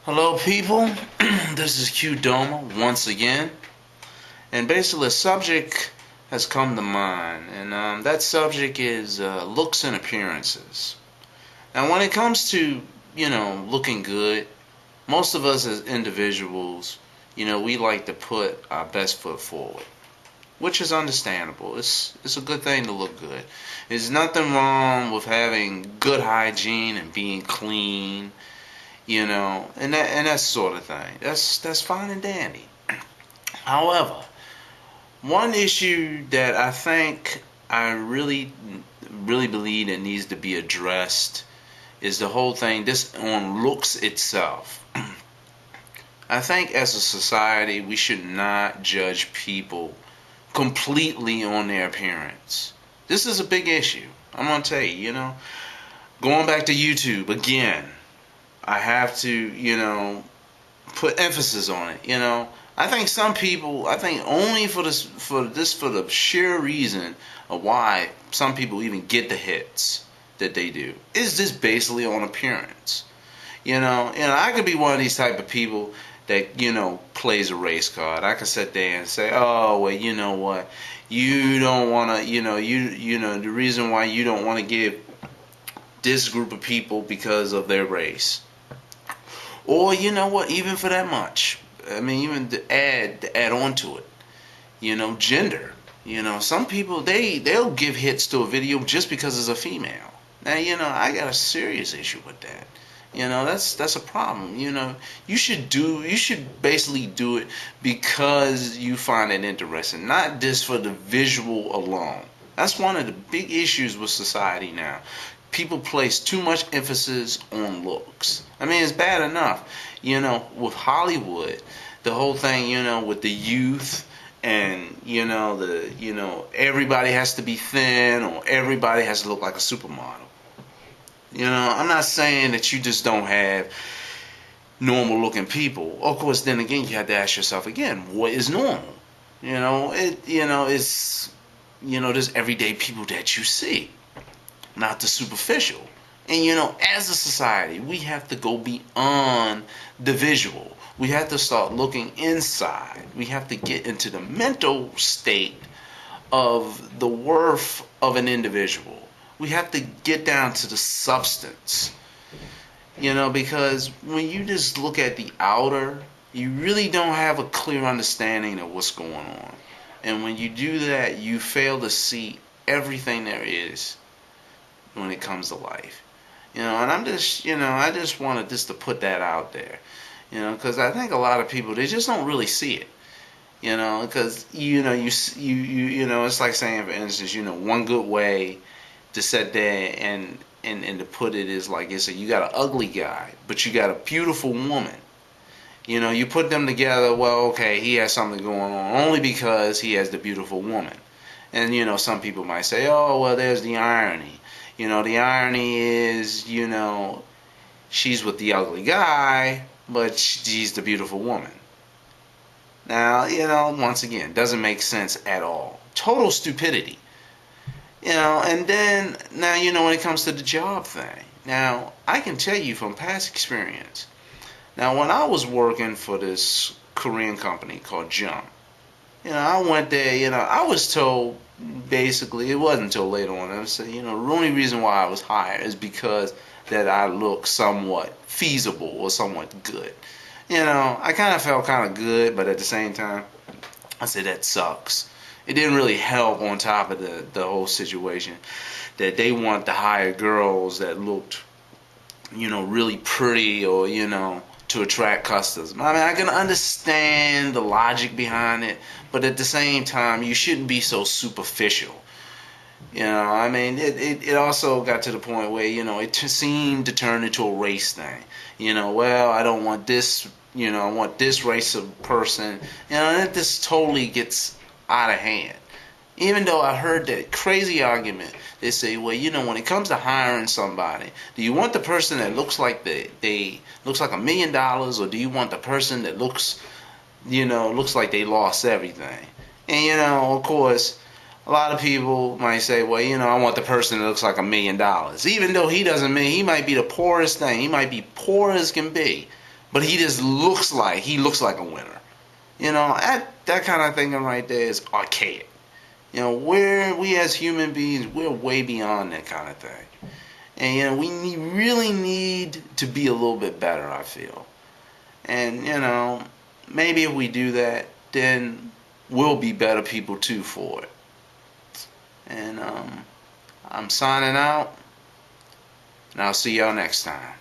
Hello, people. This is Q Doma once again, and basically a subject has come to mind, and that subject is looks and appearances. Now, when it comes to looking good, most of us as individuals, we like to put our best foot forward, which is understandable. It's a good thing to look good. There's nothing wrong with having good hygiene and being clean, and that sort of thing. That's fine and dandy. However, one issue that I think I really believe that needs to be addressed is the whole thing this on looks itself. I think as a society we should not judge people completely on their appearance. This is a big issue. I'm gonna tell you, going back to YouTube again, I have to, put emphasis on it. I think some people, I think only for the sheer reason of why some people even get the hits that they do is just basically on appearance. I could be one of these type of people that plays a race card. I could sit there and say, oh well, you know what, you don't want to, the reason why you don't want to give this group of people because of their race. Or you know what, even for that much. I mean, even to add on to it. Gender. Some people they'll give hits to a video just because it's a female. Now, I got a serious issue with that. That's a problem. You should basically do it because you find it interesting, not just for the visual alone. That's one of the big issues with society now. People place too much emphasis on looks. I mean, it's bad enough, with Hollywood, the whole thing, with the youth and everybody has to be thin or everybody has to look like a supermodel. I'm not saying that you just don't have normal looking people. Of course, then again, you have to ask yourself again, what is normal? It's there's everyday people that you see, not the superficial. And as a society, we have to go beyond the visual. We have to start looking inside. We have to get into the mental state of the worth of an individual. We have to get down to the substance. Because when you just look at the outer, you really don't have a clear understanding of what's going on. And when you do that, you fail to see everything there is when it comes to life. And I'm just, I just wanted just to put that out there, because I think a lot of people, they just don't really see it, because, it's like saying, for instance, one good way to sit there and to put it is like, it's you got an ugly guy, but you got a beautiful woman. You put them together, well, okay, he has something going on only because he has the beautiful woman. And, some people might say, oh, well, there's the irony. The irony is, she's with the ugly guy, but she's the beautiful woman. Now, once again, doesn't make sense at all. Total stupidity. And then, now, when it comes to the job thing. Now, I can tell you from past experience. Now, when I was working for this Korean company called Jump, I went there, I was told, basically, it wasn't until later on, I was saying, the only reason why I was hired is because that I look somewhat feasible or somewhat good. I kind of felt kind of good, but at the same time, I said, that sucks. It didn't really help on top of the whole situation that they want to hire girls that looked, really pretty or, to attract customers. I mean, I can understand the logic behind it, but at the same time, you shouldn't be so superficial. I mean, it also got to the point where, it seemed to turn into a race thing. Well, I don't want this, I want this race of person. And this totally gets out of hand. Even though I heard that crazy argument, they say, well, when it comes to hiring somebody, do you want the person that looks like they looks like $1 million, or do you want the person that looks like they lost everything? And of course, a lot of people might say, well, I want the person that looks like $1 million, even though he might be the poorest thing, he might be poor as can be, but he just looks like a winner. You know, that kind of thinking right there is archaic. You know, we as human beings, we're way beyond that kind of thing. And, you know, really need to be a little bit better, I feel. And, you know, maybe if we do that, then we'll be better people too for it. And I'm signing out, and I'll see y'all next time.